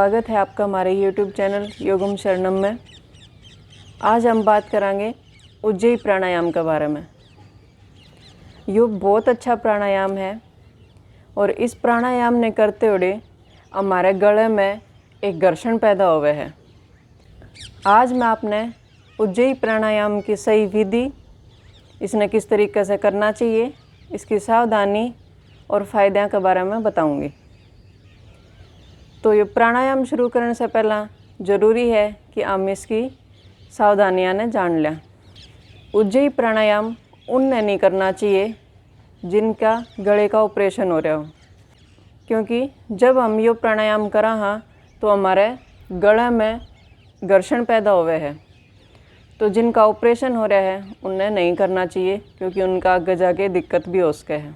स्वागत है आपका हमारे YouTube चैनल योगम शरणम में। आज हम बात करेंगे उज्जयी प्राणायाम के बारे में। योग बहुत अच्छा प्राणायाम है और इस प्राणायाम ने करते हुए हमारे गले में एक घर्षण पैदा हुए है। आज मैं आपने उज्जयी प्राणायाम की सही विधि, इसने किस तरीके से करना चाहिए, इसकी सावधानी और फ़ायदों के बारे में बताऊंगी। तो ये प्राणायाम शुरू करने से पहला ज़रूरी है कि हम इसकी सावधानियां ने जान लें। उज्जयी प्राणायाम उनने नहीं करना चाहिए जिनका गले का ऑपरेशन हो रहा हो, क्योंकि जब हम ये प्राणायाम करा हाँ तो हमारे गले में घर्षण पैदा हुए है। तो जिनका ऑपरेशन हो रहा है उन्हें नहीं करना चाहिए, क्योंकि उनका आगे जाके दिक्कत भी हो सके है।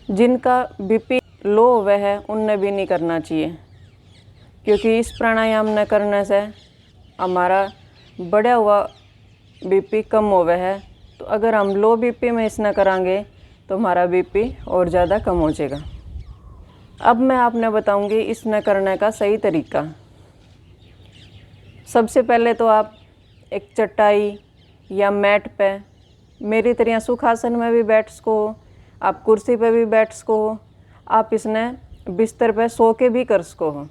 जिनका बीपी लो हुए है उन्हें भी नहीं करना चाहिए, क्योंकि इस प्राणायाम न करने से हमारा बढ़ा हुआ बीपी कम हुए है। तो अगर हम लो बीपी में इसने करांगे तो हमारा बीपी और ज़्यादा कम हो जाएगा। अब मैं आपने बताऊंगी इसने करने का सही तरीका। सबसे पहले तो आप एक चटाई या मैट पे, मेरी तरह सुखासन में भी बैठ सको हो, आप कुर्सी पे भी बैठ सको हो, आप इसने बिस्तर पे सो के भी कर सको हो।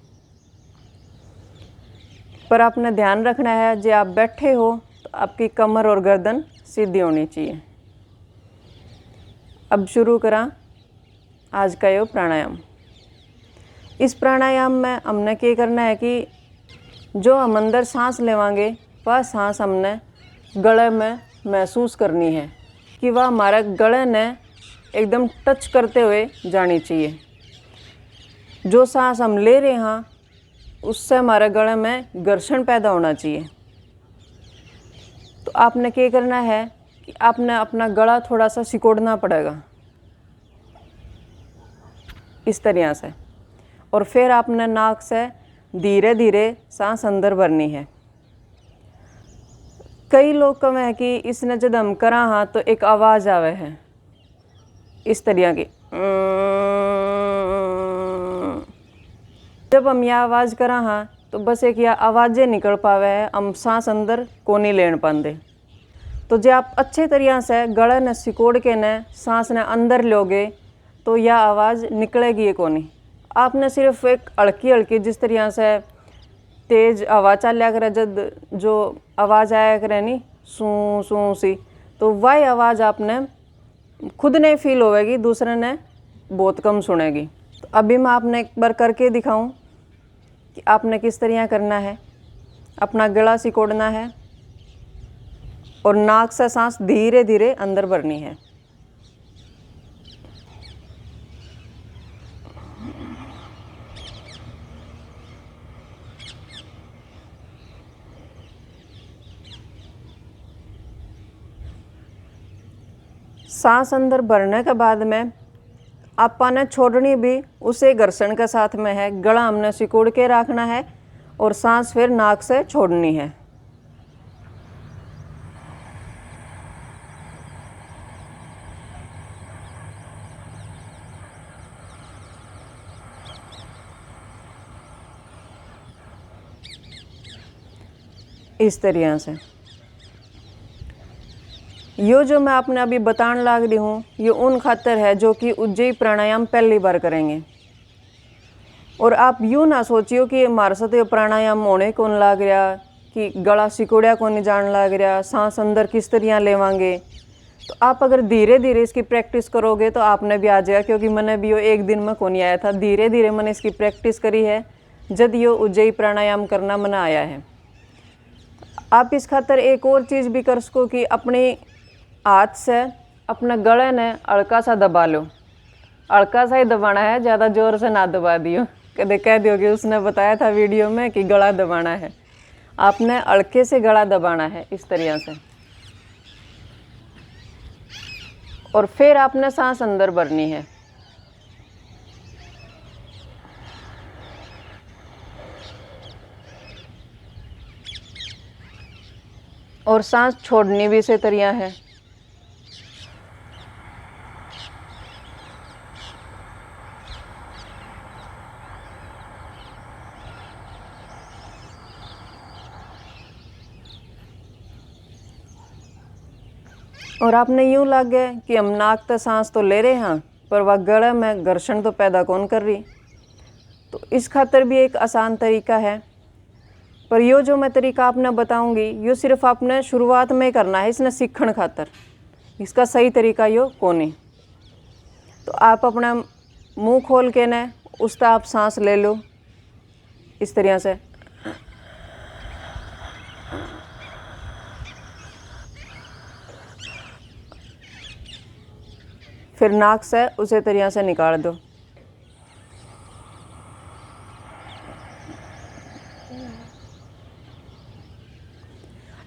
पर आपने ध्यान रखना है जो आप बैठे हो तो आपकी कमर और गर्दन सीधी होनी चाहिए। अब शुरू करा आज का ये प्राणायाम। इस प्राणायाम में हमने क्या करना है कि जो हम अंदर सांस लेवांगे वह सांस हमने गले में महसूस करनी है कि वह हमारे गले ने एकदम टच करते हुए जानी चाहिए। जो सांस हम ले रहे हैं उससे हमारे गले में घर्षण पैदा होना चाहिए। तो आपने क्या करना है कि आपने अपना गला थोड़ा सा सिकोड़ना पड़ेगा इस तरह से, और फिर आपने नाक से धीरे धीरे सांस अंदर भरनी है। कई लोग कम है कि इसने जब हम करा हाँ तो एक आवाज़ आवे है इस तरह की। जब हम यह आवाज़ करा हाँ तो बस एक यह आवाज़ें निकल पावे है, हम सांस अंदर को नहीं लेन पाते। तो जब आप अच्छे तरीके से गले ने सिकोड़ के ने सांस ने अंदर लोगे तो यह आवाज़ निकलेगी को नहीं। आपने सिर्फ एक हल्की हल्की जिस तरह से तेज आवाज़ चलिया करे, जब जो आवाज़ आया करे नहीं सू सू सी, तो वही आवाज़ आपने खुद नहीं फील होएगी, दूसरे ने बहुत कम सुनेगी। तो अभी मैं आपने एक बार करके दिखाऊं कि आपने किस तरह करना है। अपना गला सिकोड़ना है और नाक से सांस धीरे धीरे अंदर भरनी है। सांस अंदर भरने के बाद में आपने छोड़नी भी उसे घर्षण के साथ में है। गला हमने सिकोड़ के रखना है और सांस फिर नाक से छोड़नी है। इस तरह से यो जो मैं आपने अभी बताने लाग रही हूँ ये उन खातर है जो कि उज्जयी प्राणायाम पहली बार करेंगे। और आप यूँ ना सोचियो कि हमारे साथ ये प्राणायाम होने कौन लाग रहा, कि गला सिकोड़िया को नहीं जान लाग रहा, सांस अंदर किस तरह लेवांगे। तो आप अगर धीरे धीरे इसकी प्रैक्टिस करोगे तो आपने भी आ जाएगा, क्योंकि मैंने भी यो एक दिन में को नहीं आया था। धीरे धीरे मैंने इसकी प्रैक्टिस करी है, जब यो उज्जयी प्राणायाम करना मैंने आया है। आप इस खातर एक और चीज़ भी कर सको कि अपनी हाथ से अपने गले ने हल्का सा दबा लो। हल्का सा ही दबाना है, ज़्यादा ज़ोर से ना दबा दियो, कदे कह दियो कि उसने बताया था वीडियो में कि गला दबाना है। आपने हल्के से गला दबाना है इस तरह से, और फिर आपने सांस अंदर भरनी है। और सांस छोड़नी भी इसी तरह है। और आपने यूँ लग गया कि हम नाक से सांस तो ले रहे हैं पर वह गले में घर्षण तो पैदा कौन कर रही। तो इस खातर भी एक आसान तरीका है, पर यो जो मैं तरीका आपने बताऊंगी यो सिर्फ आपने शुरुआत में करना है, इसने सीखण खातर। इसका सही तरीका यो कोनी। तो आप अपना मुंह खोल के न उस तरह आप सांस ले लो इस तरह से। फिर नाक से उसे तरह से निकाल दो।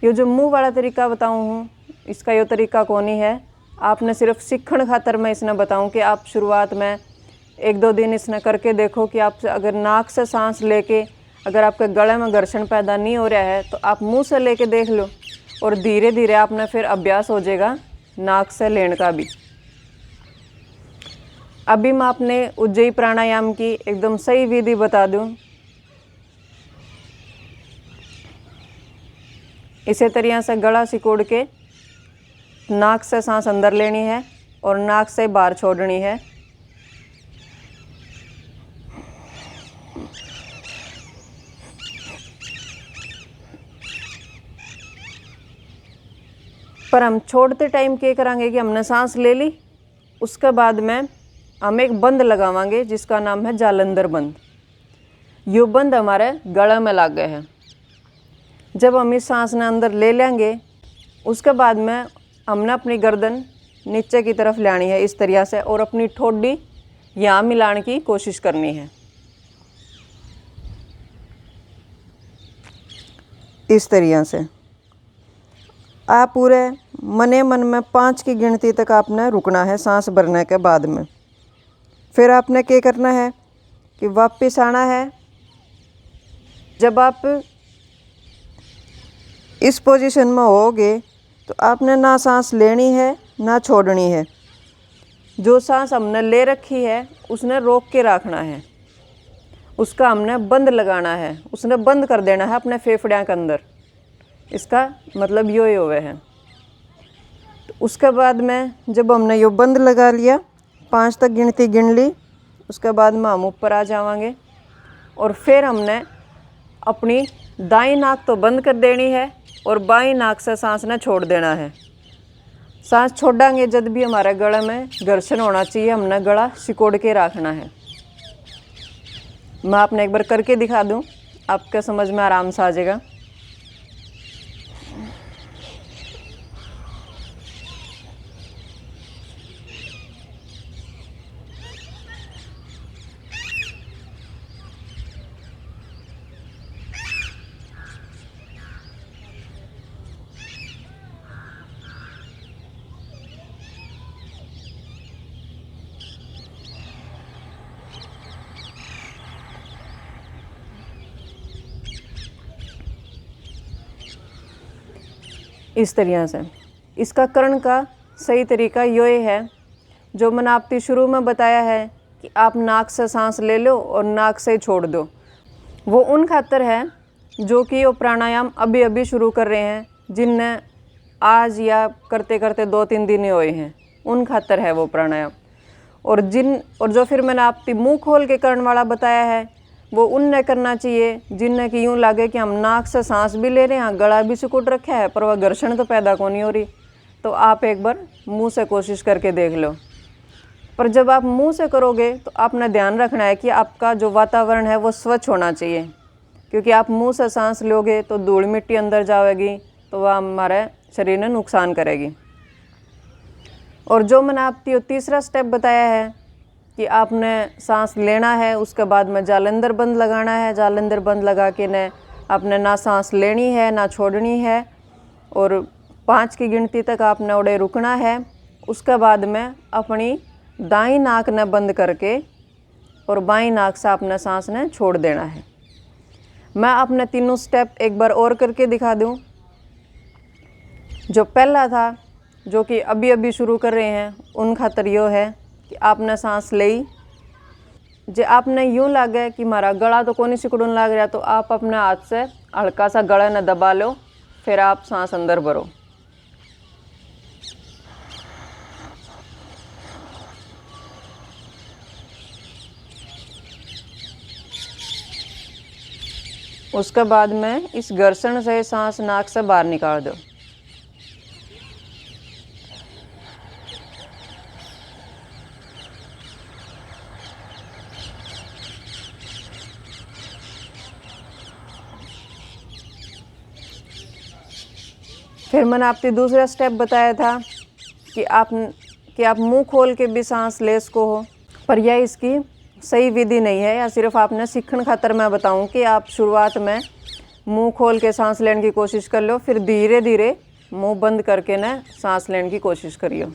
ये जो मुंह वाला तरीका बताऊँ हूँ इसका यो तरीका कोनी है, आपने सिर्फ सीखण खातर मैं इसने बताऊँ कि आप शुरुआत में 1-2 दिन इसने करके देखो कि आप अगर नाक से सांस लेके अगर आपके गले में घर्षण पैदा नहीं हो रहा है तो आप मुंह से लेके देख लो, और धीरे धीरे आपने फिर अभ्यास हो जाएगा नाक से लेने का भी। अभी मैं आपने उज्जयी प्राणायाम की एकदम सही विधि बता दूं। इसे तरह से गला सिकोड़ के नाक से सांस अंदर लेनी है और नाक से बाहर छोड़नी है। पर हम छोड़ते टाइम क्या करेंगे कि हमने सांस ले ली, उसके बाद में हम एक बंद लगावांगे जिसका नाम है जालंधर बंद। यो बंद हमारे गले में लग गए हैं। जब हम इस सांस ने अंदर ले लेंगे उसके बाद में हमने अपनी गर्दन नीचे की तरफ लानी है इस तरह से, और अपनी ठोडी यहाँ मिलाने की कोशिश करनी है इस तरह से। आप पूरे मने मन में 5 की गिनती तक आपने रुकना है सांस भरने के बाद में। फिर आपने क्या करना है कि वापस आना है। जब आप इस पोजीशन में होगे तो आपने ना सांस लेनी है ना छोड़नी है। जो सांस हमने ले रखी है उसने रोक के रखना है, उसका हमने बंद लगाना है, उसने बंद कर देना है अपने फेफड़ियाँ के अंदर। इसका मतलब यो ही हुए है। तो उसके बाद में जब हमने यो बंद लगा लिया, 5 तक गिनती गिन ली, उसके बाद में हम ऊपर आ जावांगे और फिर हमने अपनी दाईं नाक तो बंद कर देनी है और बाईं नाक से सांस ने छोड़ देना है। सांस छोड़ेंगे जब भी हमारे गले में घर्षण होना चाहिए, हमने गला सिकोड़ के रखना है। मैं आपने एक बार करके दिखा दूं, आपके समझ में आराम से आ जाएगा। इस तरह से इसका करण का सही तरीका यो है जो मैंने आपकी शुरू में बताया है कि आप नाक से सांस ले लो और नाक से छोड़ दो। वो उन खातर है जो कि वो प्राणायाम अभी अभी शुरू कर रहे हैं, जिनने आज या करते करते 2-3 दिन ही हुए हैं, उन खातर है वो प्राणायाम। और जो फिर मैंने आपकी मुंह खोल के करण वाला बताया है वो उनने करना चाहिए जिनने कि यूँ लगे कि हम नाक से सांस भी ले रहे हैं, गला भी सिकुड़ रखा है, पर वह घर्षण तो पैदा को नहीं हो रही। तो आप एक बार मुंह से कोशिश करके देख लो। पर जब आप मुंह से करोगे तो आपने ध्यान रखना है कि आपका जो वातावरण है वो स्वच्छ होना चाहिए, क्योंकि आप मुंह से सांस लोगे तो धूल मिट्टी अंदर जाएगी तो वह हमारे शरीर में नुकसान करेगी। और जो मैंने आपको तीसरा स्टेप बताया है कि आपने सांस लेना है, उसके बाद में जालंधर बंद लगाना है। जालंधर बंद लगा के न आपने ना सांस लेनी है ना छोड़नी है, और 5 की गिनती तक आपने उड़े रुकना है। उसके बाद में अपनी दाईं नाक ने बंद करके और बाईं नाक से आपने सांस ने छोड़ देना है। मैं अपने तीनों स्टेप एक बार और करके दिखा दूं। जो पहला था जो कि अभी अभी शुरू कर रहे हैं उन खातर यो है कि आपने सांस ली, जे आपने यूँ लगे कि हमारा गला तो कोनी सिकुड़न लग रहा, तो आप अपने हाथ से हल्का सा गला न दबा लो, फिर आप सांस अंदर भरो। उसके बाद में इस घर्षण से सांस नाक से बाहर निकाल दो। फिर मैंने आपको दूसरा स्टेप बताया था कि आप मुंह खोल के भी सांस ले सको हो, पर यह इसकी सही विधि नहीं है। या सिर्फ आपने सीखने खातर मैं बताऊं कि आप शुरुआत में मुंह खोल के सांस लेने की कोशिश कर लो, फिर धीरे धीरे मुंह बंद करके ना सांस लेने की कोशिश करियो।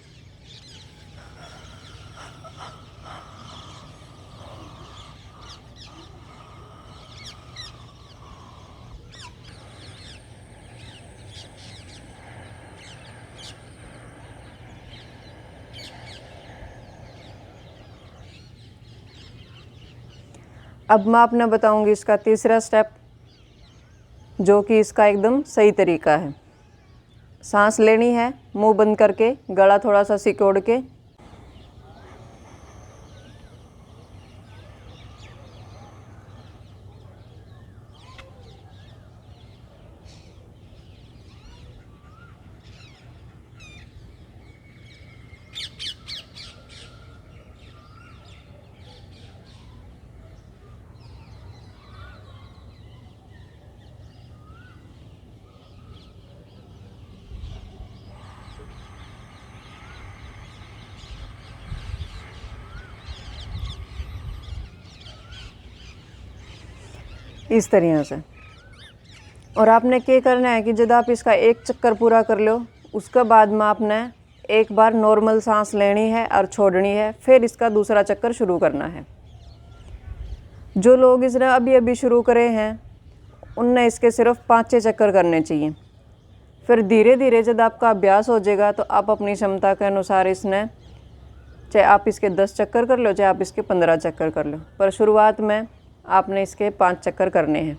अब मैं आपने बताऊंगी इसका तीसरा स्टेप, जो कि इसका एकदम सही तरीका है। सांस लेनी है मुंह बंद करके, गला थोड़ा सा सिकोड़ के। इस तरह से। और आपने क्या करना है कि जब आप इसका एक चक्कर पूरा कर लो, उसके बाद में आपने एक बार नॉर्मल सांस लेनी है और छोड़नी है, फिर इसका दूसरा चक्कर शुरू करना है। जो लोग इसने अभी अभी शुरू करे हैं उनने इसके सिर्फ 5-6 चक्कर करने चाहिए। फिर धीरे धीरे जब आपका अभ्यास हो जाएगा तो आप अपनी क्षमता के अनुसार इसने, चाहे आप इसके 10 चक्कर कर लो, चाहे आप इसके 15 चक्कर कर लो, पर शुरुआत में आपने इसके 5 चक्कर करने हैं।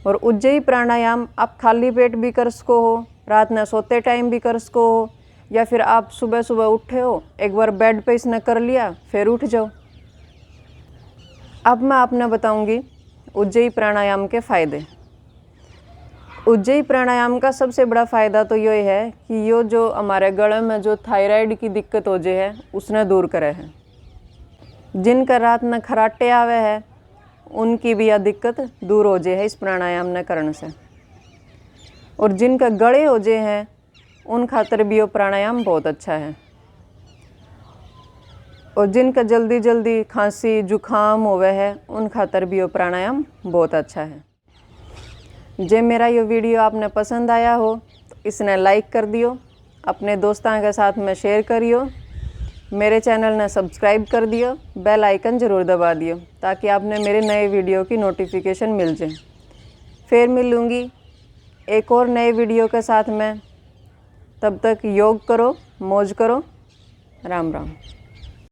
और उज्जयी प्राणायाम आप खाली पेट भी कर सको हो, रात में सोते टाइम भी कर सको हो, या फिर आप सुबह सुबह उठे हो, एक बार बेड पे इसने कर लिया फिर उठ जाओ। अब मैं आपने बताऊंगी उज्जयी प्राणायाम के फ़ायदे। उज्जयी प्राणायाम का सबसे बड़ा फ़ायदा तो ये है कि यो जो हमारे गले में जो थायराइड की दिक्कत हो जाए है उसने दूर करे है। जिनका रात में खराटे आवे है उनकी भी यह दिक्कत दूर हो जाए है इस प्राणायाम न करने से। और जिनका गले हो जाए हैं उन खातर भी ये प्राणायाम बहुत अच्छा है। और जिनका जल्दी जल्दी खांसी जुकाम होवे है उन खातर भी ये प्राणायाम बहुत अच्छा है। जे मेरा ये वीडियो आपने पसंद आया हो तो इसने लाइक कर दियो, अपने दोस्तों के साथ में शेयर करियो, मेरे चैनल ने सब्सक्राइब कर दियो, बेल आइकन ज़रूर दबा दियो ताकि आपने मेरे नए वीडियो की नोटिफिकेशन मिल जाए। फिर मिलूँगी एक और नए वीडियो के साथ में। तब तक योग करो, मौज करो। राम राम।